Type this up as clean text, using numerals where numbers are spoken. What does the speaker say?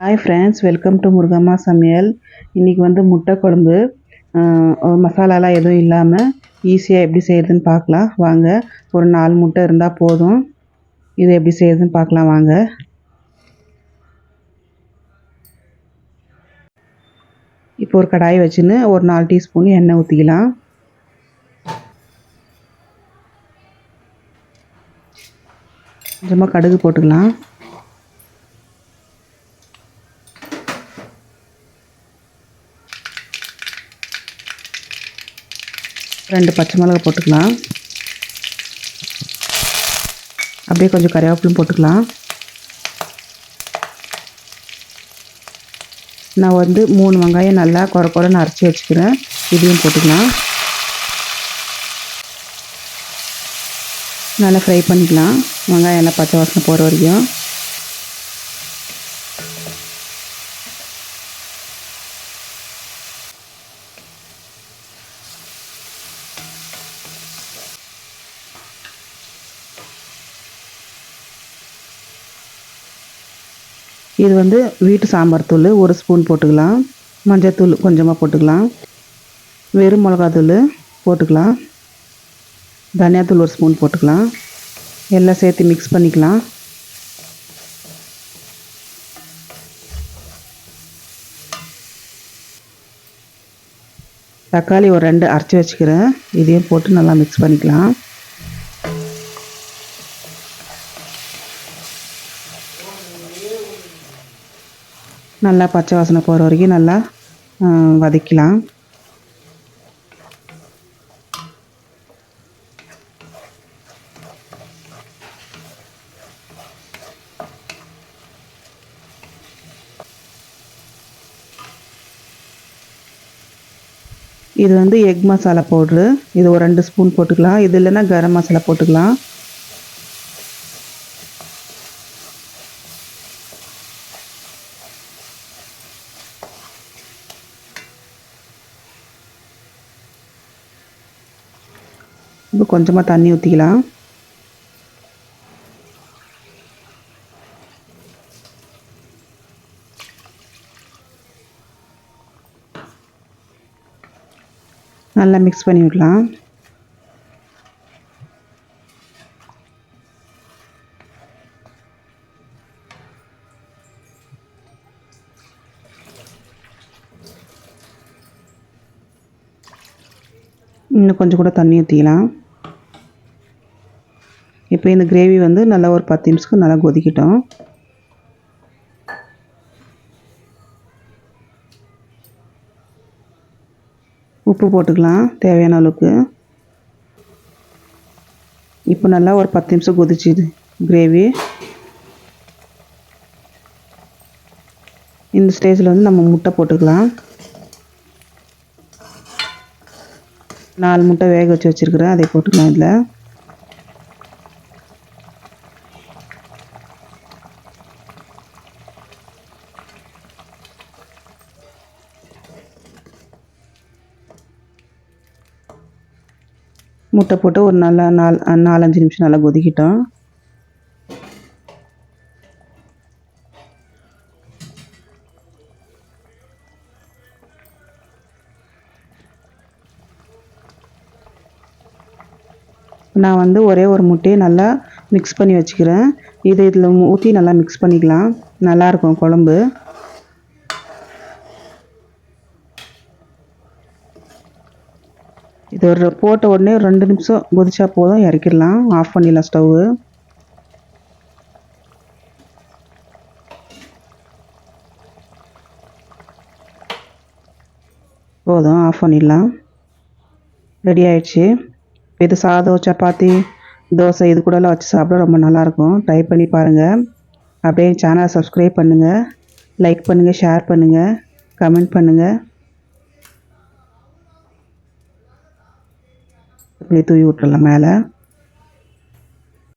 Hi friends, welcome to Murugamma சமையல். இன்றைக்கி வந்து முட்டை குழம்பு மசாலாலாம் எதுவும் இல்லாமல் ஈஸியாக எப்படி செய்கிறதுன்னு பார்க்கலாம் வாங்க. ஒரு 4 முட்டை இருந்தால் போதும். இது எப்படி செய்கிறதுன்னு பார்க்கலாம் வாங்க. இப்போ ஒரு கடாய் வச்சுன்னு ஒரு 4 டீஸ்பூன் எண்ணெய் ஊற்றிக்கலாம். கொஞ்சமாக கடுகு போட்டுக்கலாம். ரெண்டு பச்சை மிளகாய் போட்டுக்கலாம். அப்படியே கொஞ்சம் கறிவேப்பிலையும் போட்டுக்கலாம். நான் வந்து 3 வெங்காயம் நல்லா குறைன்னு அரைச்சி வச்சுக்கிறேன். இதையும் போட்டுக்கலாம். நல்லா ஃப்ரை பண்ணிக்கலாம். வெங்காயம் எல்லாம் பச்சை வாசனை போகிற வரைக்கும். இது வந்து வீட்டு சாம்பார் தூள் 1 ஸ்பூன் போட்டுக்கலாம். மஞ்சள் கொஞ்சமாக போட்டுக்கலாம். வெறும் மிளகாத்தூள் போட்டுக்கலாம். தனியாத்தூள் 1 ஸ்பூன் போட்டுக்கலாம். எல்லாம் சேர்த்து மிக்ஸ் பண்ணிக்கலாம். தக்காளி ஒரு 2 அரைச்சி வச்சுக்கிறேன். இதையும் போட்டு நல்லா மிக்ஸ் பண்ணிக்கலாம். நல்லா பச்சை வாசனை போகிற வரைக்கும் நல்லா வதக்கலாம். இது வந்து எக் மசாலா பவுட்ரு. இது ஒரு 2 ஸ்பூன் போட்டுக்கலாம். இது இல்லைன்னா கரம் மசாலா போட்டுக்கலாம். இப்போ கொஞ்சமாக தண்ணி ஊற்றிக்கலாம். நல்லா மிக்ஸ் பண்ணி விடலாம். இன்னும் கொஞ்சம் கூட தண்ணி ஊற்றிக்கலாம். இப்போ இந்த கிரேவி வந்து நல்லா ஒரு 10 நிமிஷத்துக்கு நல்லா கொதிக்கட்டும். உப்பு போட்டுக்கலாம் தேவையான அளவுக்கு. இப்போ நல்லா ஒரு 10 நிமிஷம் கொதிச்சுது கிரேவி. இந்த ஸ்டேஜில் வந்து நம்ம முட்டை போட்டுக்கலாம். 4 முட்டை வேக வச்சு வச்சுருக்கிறேன். அதை போட்டுக்கலாம். இதில் முட்டை போட்டு ஒரு நல்லா 4-5 நிமிஷம் நல்லா கொதிக்கிட்டோம். நான் வந்து ஒரே ஒரு முட்டையை நல்லா மிக்ஸ் பண்ணி வச்சுக்கிறேன். இதில் ஊற்றி நல்லா மிக்ஸ் பண்ணிக்கலாம். நல்லாயிருக்கும் குழம்பு. இது ஒரு போட்ட உடனே 2 நிமிஷம் கொதிச்சா போதும், இறக்கிடலாம். ஆஃப் பண்ணிடலாம் ஸ்டவ்வு. போதும், ஆஃப் பண்ணிடலாம். ரெடி ஆயிடுச்சு. இது சாதம், சப்பாத்தி, தோசை இது கூடலாம் வச்சு சாப்பிட ரொம்ப நல்லாயிருக்கும். ட்ரை பண்ணி பாருங்கள். அப்படியே சேனலை சப்ஸ்கிரைப் பண்ணுங்கள், லைக் பண்ணுங்கள், ஷேர் பண்ணுங்கள், கமெண்ட் பண்ணுங்கள். இப்படி தூவி விட்டுறலாம் மேலே.